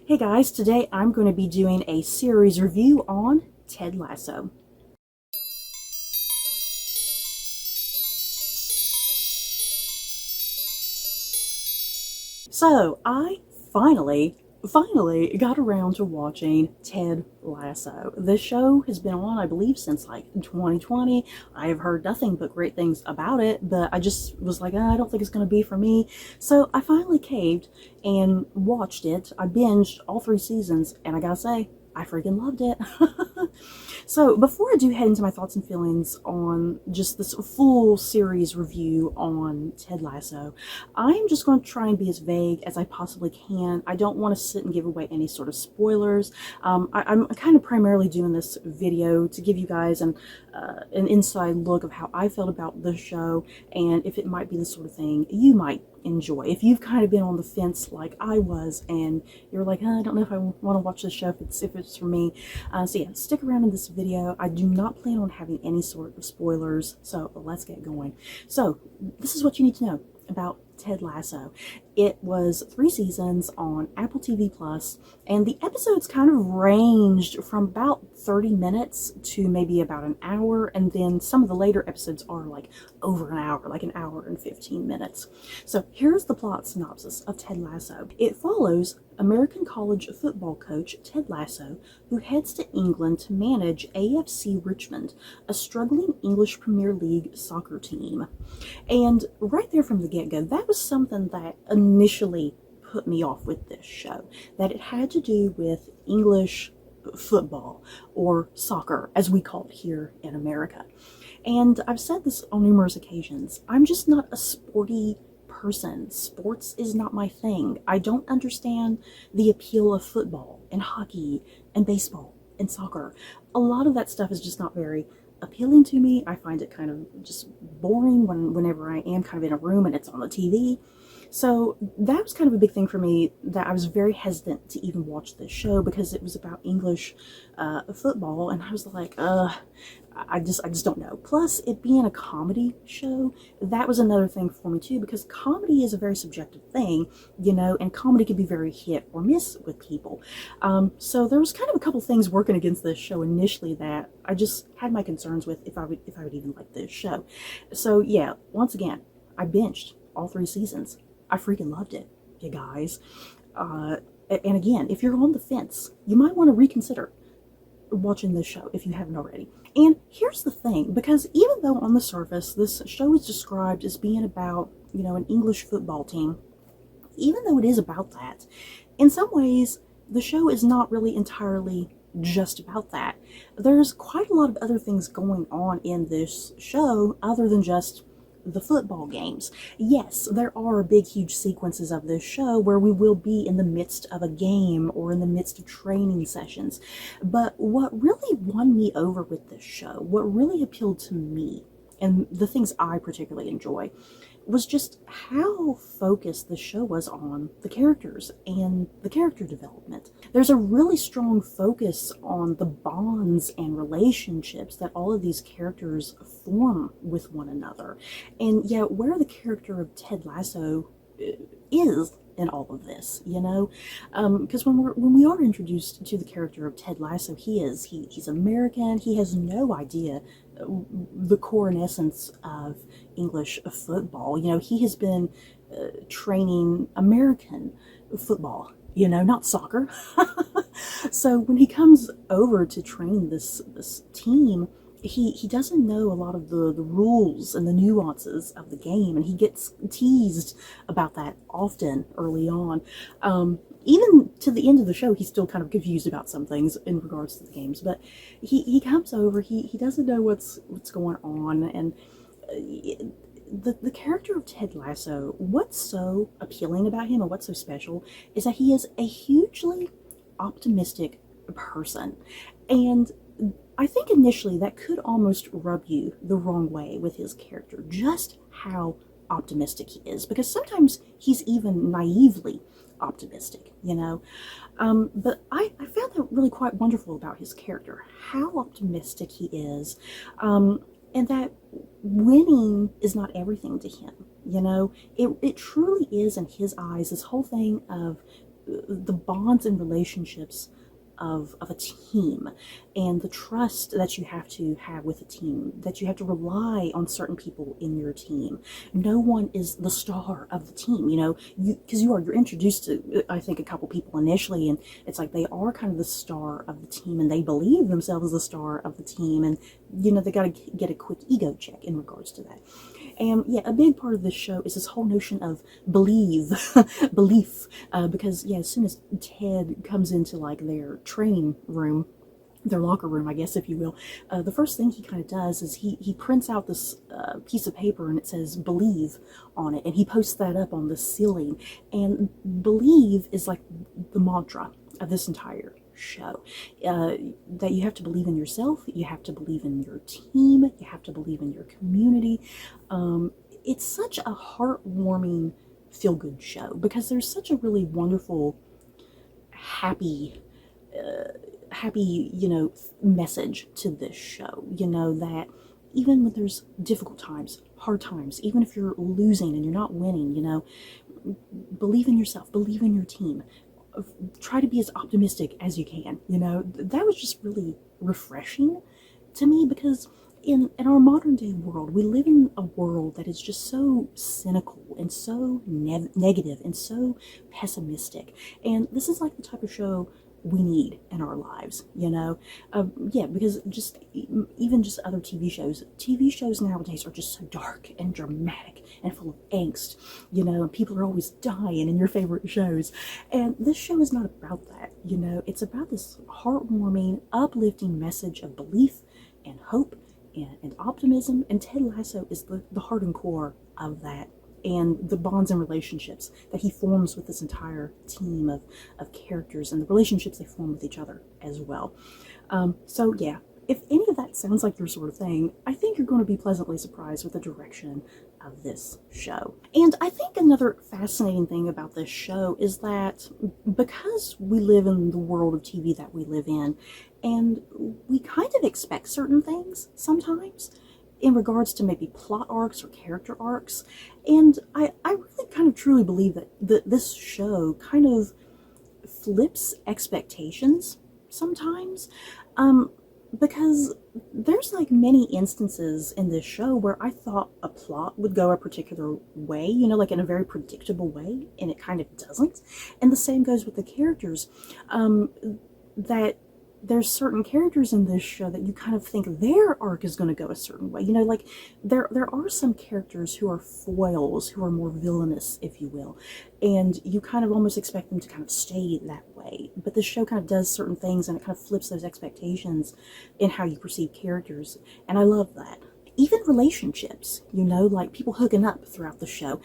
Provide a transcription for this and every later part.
Hey guys, today I'm going to be doing a series review on Ted Lasso. So, I finally got around to watching Ted Lasso. The show has been on, I believe, since like 2020. I have heard nothing but great things about it, but I just was like, I don't think it's going to be for me. So I finally caved and watched it. I binged all 3 seasons, and I gotta say, I freaking loved it. So before I do head into my thoughts and feelings on just this full series review on Ted Lasso, I'm just going to try and be as vague as I possibly can. I don't want to sit and give away any sort of spoilers. I'm kind of primarily doing this video to give you guys an inside look of how I felt about the show and if it might be the sort of thing you might enjoy. If you've kind of been on the fence like I was and you're like, I don't know if I want to watch this show, if it's for me. So yeah, stick around in this video. I do not plan on having any sort of spoilers, so let's get going. So this is what you need to know about Ted Lasso. It was 3 seasons on Apple TV Plus, and the episodes kind of ranged from about 30 minutes to maybe about an hour, and then some of the later episodes are like over an hour, like an hour and 15 minutes. So here's the plot synopsis of Ted Lasso. It follows American college football coach Ted Lasso, who heads to England to manage AFC Richmond, a struggling English Premier League soccer team. And right there from the get-go, that was something that initially put me off with this show, that it had to do with English football, or soccer as we call it here in America. And I've said this on numerous occasions, I'm just not a sporty person. Sports is not my thing. I don't understand the appeal of football and hockey and baseball and soccer. A lot of that stuff is just not very appealing to me. I find it kind of just boring whenever I am kind of in a room and it's on the TV. So that was kind of a big thing for me, that I was very hesitant to even watch this show because it was about English football, and I was like, I just don't know. Plus, it being a comedy show, that was another thing for me too, because comedy is a very subjective thing, you know, and comedy can be very hit or miss with people. So there was kind of a couple things working against this show initially that I just had my concerns with if I would even like this show. So yeah, once again, I binged all 3 seasons. I freaking loved it, you guys. And again, if you're on the fence, you might want to reconsider watching this show if you haven't already. And here's the thing, because even though on the surface this show is described as being about, you know, an English football team, even though it is about that, in some ways the show is not really entirely just about that. There's quite a lot of other things going on in this show other than just the football games. Yes, there are big, huge sequences of this show where we will be in the midst of a game or in the midst of training sessions. But what really won me over with this show, what really appealed to me, and the things I particularly enjoy, was just how focused the show was on the characters and the character development. There's a really strong focus on the bonds and relationships that all of these characters form with one another. And yet, where the character of Ted Lasso is in all of this, you know, because when we are introduced to the character of Ted Lasso, he's American. He has no idea the core and essence of English football. You know, he has been training American football, you know, not soccer. So when he comes over to train this team, he doesn't know a lot of the rules and the nuances of the game, and he gets teased about that often early on. Even to the end of the show, he's still kind of confused about some things in regards to the games, but he comes over, he doesn't know what's going on, and the character of Ted Lasso, what's so appealing about him and what's so special is that he is a hugely optimistic person. And I think initially that could almost rub you the wrong way with his character, just how optimistic he is, because sometimes he's even naively optimistic, you know. But I found that really quite wonderful about his character, how optimistic he is, and that winning is not everything to him, you know. It truly is, in his eyes, this whole thing of the bonds and relationships of a team, and the trust that you have to have with a team, that you have to rely on certain people in your team. No one is the star of the team, because you're introduced to, I think, a couple people initially, and it's like they are kind of the star of the team, and they believe themselves the star of the team, and they got to get a quick ego check in regards to that. And yeah, a big part of this show is this whole notion of belief, because yeah, as soon as Ted comes into like their training room, their locker room, I guess, if you will, the first thing he kind of does is he prints out this piece of paper, and it says "believe" on it, and he posts that up on the ceiling. And believe is like the mantra of this entire show, that you have to believe in yourself, you have to believe in your team, you have to believe in your community. It's such a heartwarming, feel-good show because there's such a really wonderful, happy, message to this show. That even when there's difficult times, hard times, even if you're losing and you're not winning, believe in yourself, believe in your team. Try to be as optimistic as you can. That was just really refreshing to me, because in our modern day world, we live in a world that is just so cynical and so negative and so pessimistic. And this is like the type of show we need in our lives, because even just other TV shows nowadays are just so dark and dramatic and full of angst, and people are always dying in your favorite shows. And this show is not about that, it's about this heartwarming, uplifting message of belief and hope and optimism, and Ted Lasso is the heart and core of that, and the bonds and relationships that he forms with this entire team of characters, and the relationships they form with each other as well. So yeah, if any of that sounds like your sort of thing, I think you're going to be pleasantly surprised with the direction of this show. And I think another fascinating thing about this show is that because we live in the world of TV that we live in, and we kind of expect certain things sometimes in regards to maybe plot arcs or character arcs, and I really kind of truly believe that this show kind of flips expectations sometimes, because there's like many instances in this show where I thought a plot would go a particular way, like in a very predictable way, and it kind of doesn't. And the same goes with the characters, that there's certain characters in this show that you kind of think their arc is going to go a certain way. Like there are some characters who are foils, who are more villainous, if you will, and you kind of almost expect them to kind of stay that way. But this show kind of does certain things, and it kind of flips those expectations in how you perceive characters, and I love that. Even relationships, like people hooking up throughout the show.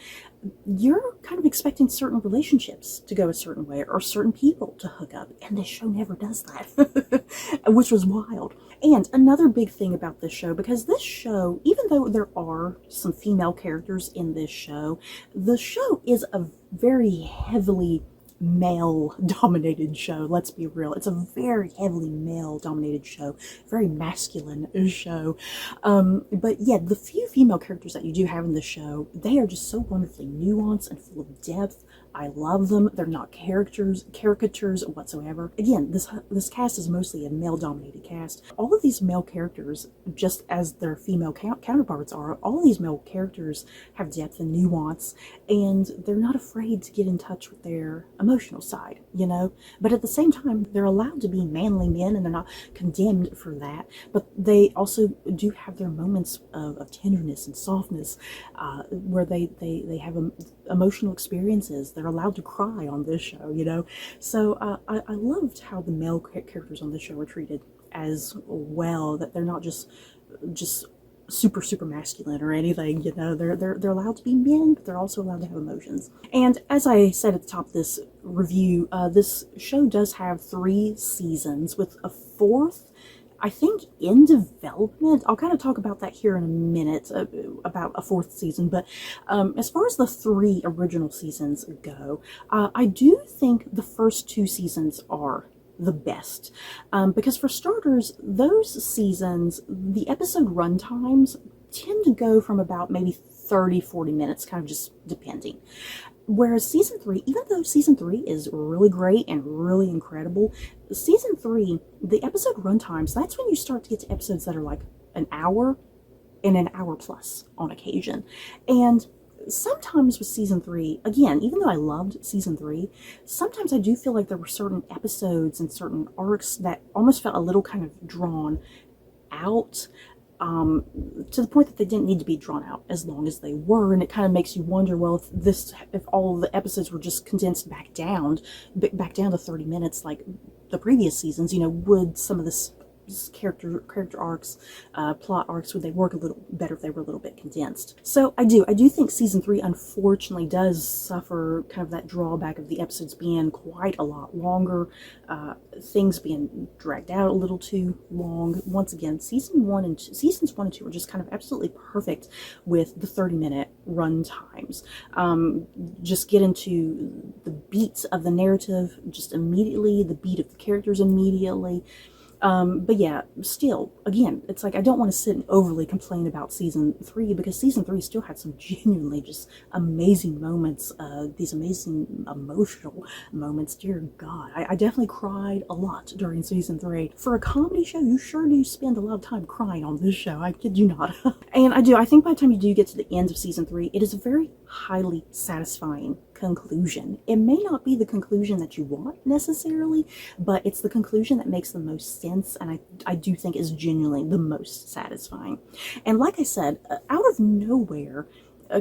You're kind of expecting certain relationships to go a certain way, or certain people to hook up, and this show never does that, which was wild. And another big thing about this show, because this show, even though there are some female characters in this show, the show is a very heavily male-dominated show. Let's be real. It's a very heavily male-dominated show, very masculine show. But yeah, the few female characters that you do have in the show, they are just so wonderfully nuanced and full of depth. I love them. They're not caricatures whatsoever. Again, this cast is mostly a male-dominated cast. All of these male characters, just as their female counterparts are, all of these male characters have depth and nuance, and they're not afraid to get in touch with their emotional side, But at the same time, they're allowed to be manly men, and they're not condemned for that. But they also do have their moments of tenderness and softness, where they have emotional experiences. They're allowed to cry on this show, So I loved how the male characters on this show are treated as well, that they're not just super masculine or anything, they're allowed to be men, but they're also allowed to have emotions. And as I said at the top of this review, this show does have 3 seasons, with a 4th, I think, in development. I'll kind of talk about that here in a minute, about a 4th season. But as far as the 3 original seasons go, I do think the first 2 seasons are the best. Because for starters, those seasons, the episode run times tend to go from about maybe 30-40 minutes, kind of just depending. Whereas season 3, even though season 3 is really great and really incredible, season 3, the episode runtimes, that's when you start to get to episodes that are like an hour and an hour plus on occasion. And sometimes with season 3, again, even though I loved season 3, sometimes I do feel like there were certain episodes and certain arcs that almost felt a little kind of drawn out, to the point that they didn't need to be drawn out as long as they were. And it kind of makes you wonder, well, if all the episodes were just condensed back down to 30 minutes like the previous seasons, would some of this character arcs, plot arcs, would they work a little better if they were a little bit condensed? So I do think season 3 unfortunately does suffer kind of that drawback of the episodes being quite a lot longer, things being dragged out a little too long. Once again, seasons 1 and 2 are just kind of absolutely perfect with the 30-minute run times. Just get into the beats of the narrative just immediately, the beat of the characters immediately. But yeah, still, again, it's like I don't want to sit and overly complain about season 3, because season 3 still had some genuinely just amazing moments, these amazing emotional moments. Dear God, I definitely cried a lot during season 3. For a comedy show, you sure do spend a lot of time crying on this show, I kid you not. And I think by the time you do get to the end of season 3, it is a very highly satisfying conclusion. It may not be the conclusion that you want necessarily, but it's the conclusion that makes the most sense, and I do think is genuinely the most satisfying. And like I said, out of nowhere,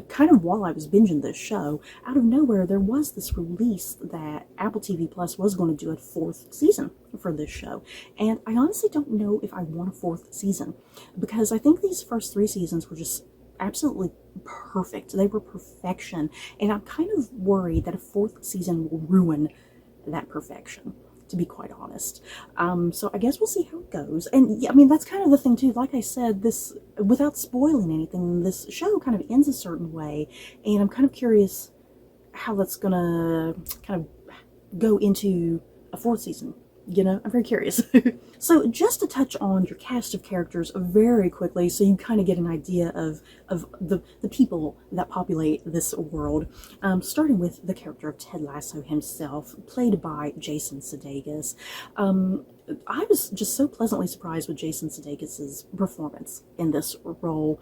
kind of while I was binging this show, out of nowhere there was this release that Apple TV Plus was going to do a 4th season for this show. And I honestly don't know if I want a 4th season, because I think these first 3 seasons were just absolutely perfect. They were perfection, and I'm kind of worried that a 4th season will ruin that perfection, to be quite honest. So I guess we'll see how it goes. And yeah, I mean, that's kind of the thing too. Like I said, this, without spoiling anything, this show kind of ends a certain way, and I'm kind of curious how that's gonna kind of go into a 4th season. I'm very curious. So just to touch on your cast of characters very quickly, so you kind of get an idea of the people that populate this world, starting with the character of Ted Lasso himself, played by Jason Sudeikis. I was just so pleasantly surprised with Jason Sudeikis' performance in this role,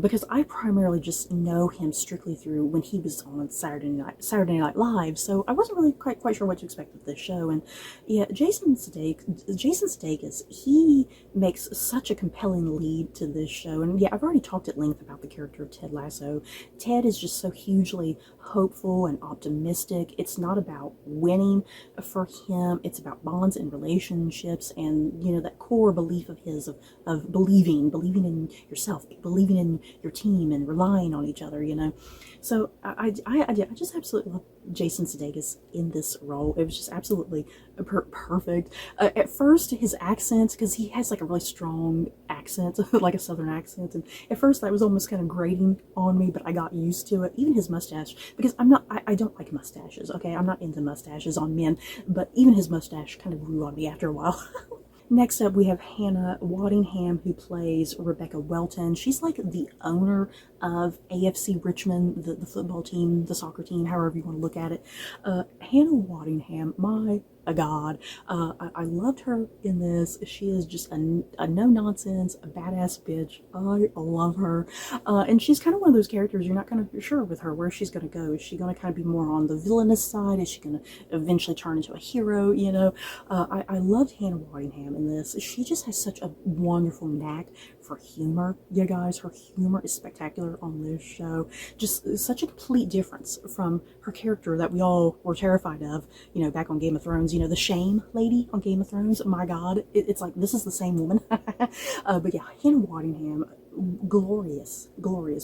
because I primarily just know him strictly through when he was on Saturday Night Live, so I wasn't really quite sure what to expect of this show. And yeah, Jason Sudeikis, he makes such a compelling lead to this show. And yeah, I've already talked at length about the character of Ted Lasso. Ted is just so hugely hopeful and optimistic. It's not about winning for him, it's about bonds and relationships, and that core belief of his of believing in yourself, believing in your team, and relying on each other. So I just absolutely love Jason Sudeikis in this role. It was just absolutely perfect. At first, his accent, because he has like a really strong accent, like a southern accent, and at first that was almost kind of grating on me, but I got used to it. Even his mustache, because I don't like mustaches, okay? I'm not into mustaches on men, but even his mustache kind of grew on me after a while. Next up, we have Hannah Waddingham, who plays Rebecca Welton. She's like the owner of AFC Richmond, the football team, the soccer team, however you want to look at it. Hannah Waddingham, my God, I loved her in this. She is just a no-nonsense, a badass bitch. I love her. And she's kind of one of those characters you're not kind of sure with her where she's going to go. Is she going to kind of be more on the villainous side? Is she going to eventually turn into a hero? I loved Hannah Waddingham in this. She just has such a wonderful knack for humor, you guys. Her humor is spectacular on this show. Just such a complete difference from her character that we all were terrified of, back on Game of Thrones. The shame lady on Game of Thrones. My God, it's like, this is the same woman. But yeah, Hannah Waddingham, glorious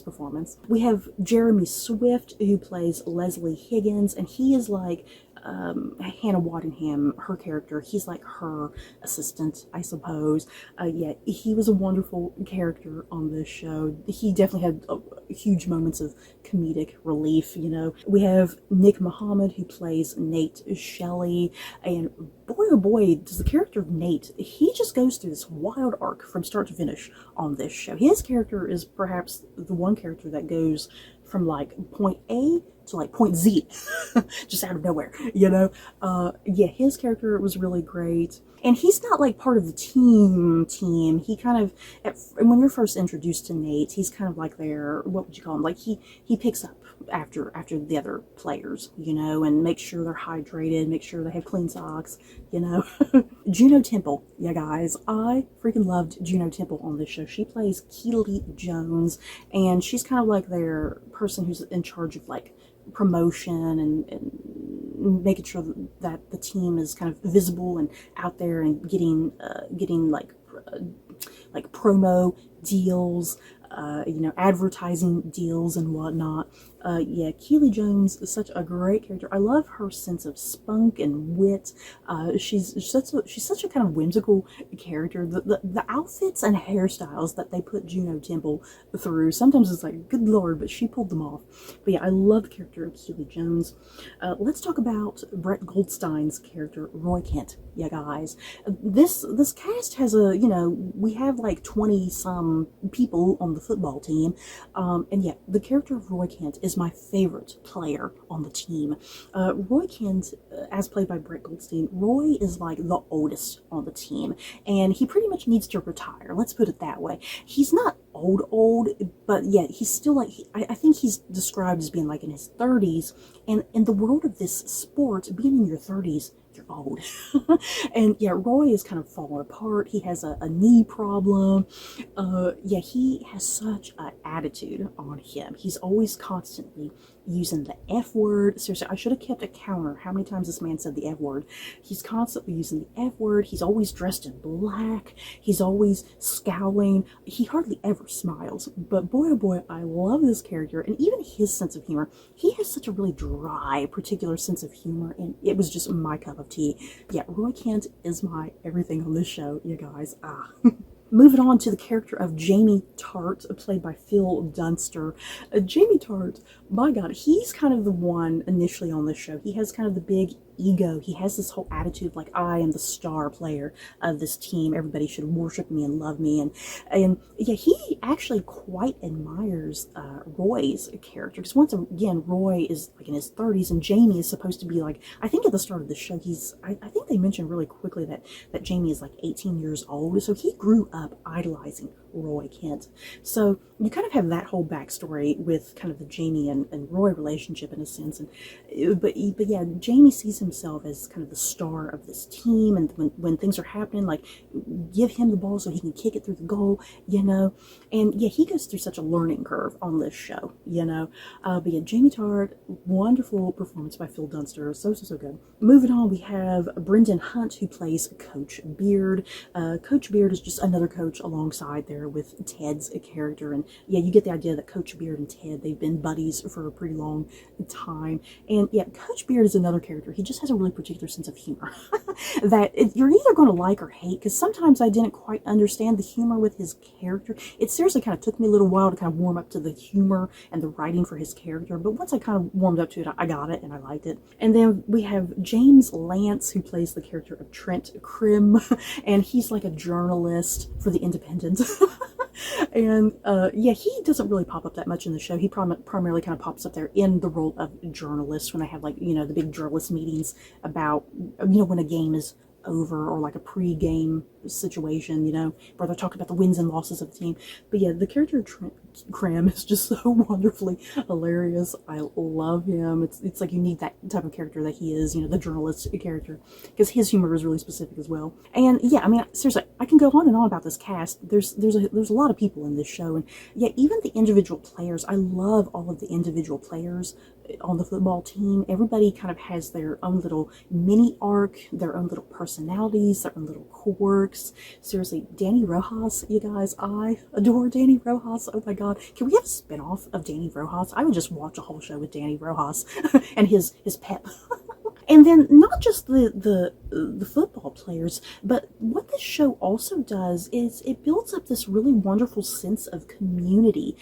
performance. We have Jeremy Swift, who plays Leslie Higgins, and he is like Hannah Waddingham, her character. He's like her assistant, I suppose. Yeah, he was a wonderful character on this show. He definitely had huge moments of comedic relief. We have Nick Mohammed, who plays Nate Shelley, and boy oh boy, does the character of Nate, he just goes through this wild arc from start to finish on this show. His character is perhaps the one character that goes from like point A to like point Z, just out of nowhere, yeah, his character was really great. And he's not like part of the team. He kind of, when you're first introduced to Nate, he's kind of like their, what would you call him? Like he picks up after the other players, and make sure they're hydrated, make sure they have clean socks, Juno Temple, yeah guys, I freaking loved Juno Temple on this show. She plays Keely Jones, and she's kind of like their person who's in charge of like promotion and making sure that the team is kind of visible and out there and getting like promo deals, advertising deals and whatnot. Yeah, Keely Jones is such a great character. I love her sense of spunk and wit. She's such a kind of whimsical character. The outfits and hairstyles that they put Juno Temple through, sometimes it's like, good lord, but she pulled them off. But yeah, I love the character of Keely Jones. Let's talk about Brett Goldstein's character, Roy Kent. Yeah, guys, this cast has we have like 20 some people on the football team, and yeah, the character of Roy Kent is my favorite player on the team. Roy Kent, as played by Brett Goldstein, Roy is like the oldest on the team, and he pretty much needs to retire. Let's put it that way. He's not old, but yeah, he's still like, I think he's described as being like in his 30s, and in the world of this sport, being in your 30s, you're old. And yeah, Roy is kind of falling apart. He has a knee problem. Yeah, he has such an attitude on him. He's always constantly using the F word. Seriously, I should have kept a counter how many times this man said the F word. He's constantly using the F word. He's always dressed in black. He's always scowling. He hardly ever smiles. But boy, oh boy, I love this character. And even his sense of humor. He has such a really dry, particular sense of humor. And it was just my cup of tea. Yeah, Roy Kent is my everything on this show, you guys. Moving on to the character of Jamie Tart, played by Phil Dunster. Jamie Tart, my god, he's kind of the one initially on this show. He has kind of the big ego. He has this whole attitude like, I am the star player of this team. Everybody should worship me and love me. And yeah, he actually quite admires Roy's character. Because once again, Roy is like in his 30s and Jamie is supposed to be like, I think at the start of the show, I think they mentioned really quickly that Jamie is like 18 years old. So he grew up idolizing Roy Kent. So you kind of have that whole backstory with kind of the Jamie and Roy relationship in a sense. But yeah, Jamie sees himself as kind of the star of this team, and when things are happening, like, give him the ball so he can kick it through the goal, and yeah, he goes through such a learning curve on this show, but yeah, Jamie Tart, wonderful performance by Phil Dunster, so good. Moving on, we have Brendan Hunt, who plays Coach Beard. Coach Beard is just another coach alongside there with Ted's character, and yeah, you get the idea that Coach Beard and Ted, they've been buddies for a pretty long time. And yeah, Coach Beard is another character. He just has a really particular sense of humor that you're either going to like or hate, because sometimes I didn't quite understand the humor with his character. It seriously kind of took me a little while to kind of warm up to the humor and the writing for his character, but once I kind of warmed up to it, I got it and I liked it. And then we have James Lance, who plays the character of Trent Krim, and he's like a journalist for The Independent. And yeah, he doesn't really pop up that much in the show. He primarily kind of pops up there in the role of journalist when they have, like, the big journalist meetings about, when a game is over, or like a pre-game situation, where they're talking about the wins and losses of the team. But yeah, the character of Trent Krim is just so wonderfully hilarious. I love him. It's like you need that type of character that he is, the journalist character, because his humor is really specific as well. And yeah, I mean, seriously, I can go on and on about this cast. There's a lot of people in this show, and yeah, even the individual players. I love all of the individual players on the football team. Everybody kind of has their own little mini arc, their own little personalities, their own little quirks. Seriously, Danny Rojas, you guys, I adore Danny Rojas. Oh my god, can we have a spin-off of Danny Rojas? I would just watch a whole show with Danny Rojas and his pep. And then not just the football players, but what this show also does is it builds up this really wonderful sense of community,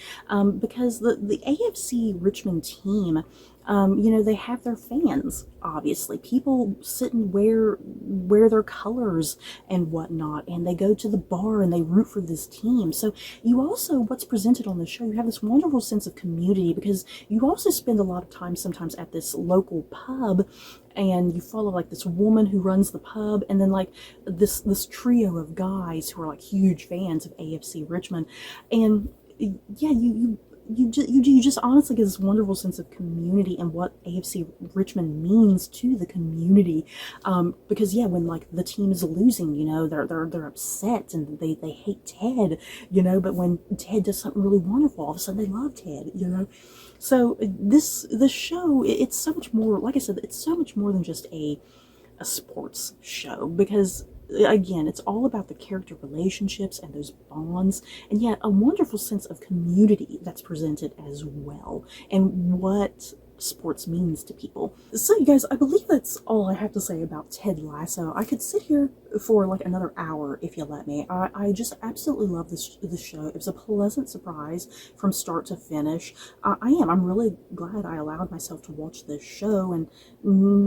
because the AFC Richmond team, You know, they have their fans, obviously. People sit and wear their colors and whatnot, and they go to the bar and they root for this team. So you also, what's presented on the show, you have this wonderful sense of community, because you also spend a lot of time sometimes at this local pub, and you follow like this woman who runs the pub, and then like this trio of guys who are like huge fans of AFC Richmond. And yeah, you just honestly get this wonderful sense of community and what AFC Richmond means to the community. Because yeah, when like the team is losing, you know, they're upset and they hate Ted, you know, but when Ted does something really wonderful, all of a sudden they love Ted, you know. So this show, it's so much more, like I said, it's so much more than just a sports show, because again, it's all about the character relationships and those bonds, and yet a wonderful sense of community that's presented as well, and what sports means to people. So you guys, I believe that's all I have to say about Ted Lasso. I could sit here for like another hour if you let me. I just absolutely love this show. It was a pleasant surprise from start to finish. I'm really glad I allowed myself to watch this show and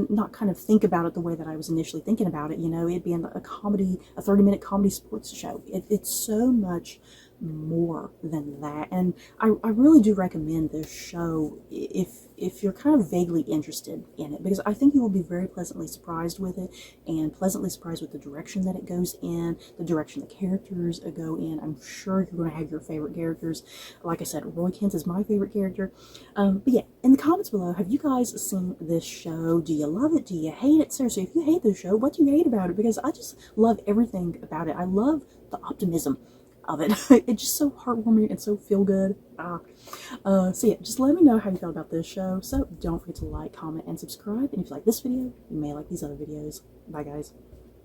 not kind of think about it the way that I was initially thinking about it. You know, it being a comedy, a 30-minute comedy sports show. It's so much more than that, and I really do recommend this show if you're kind of vaguely interested in it, because I think you will be very pleasantly surprised with it, and pleasantly surprised with the direction that it goes in, the direction the characters go in. I'm sure you're going to have your favorite characters. Like I said, Roy Kent is my favorite character. But yeah, in the comments below, have you guys seen this show? Do you love it? Do you hate it? Seriously, if you hate this show, what do you hate about it? Because I just love everything about it. I love the optimism of it. It's just so heartwarming and so feel good. So yeah, just let me know how you felt about this show. So don't forget to like, comment, and subscribe. And if you like this video, you may like these other videos. Bye guys.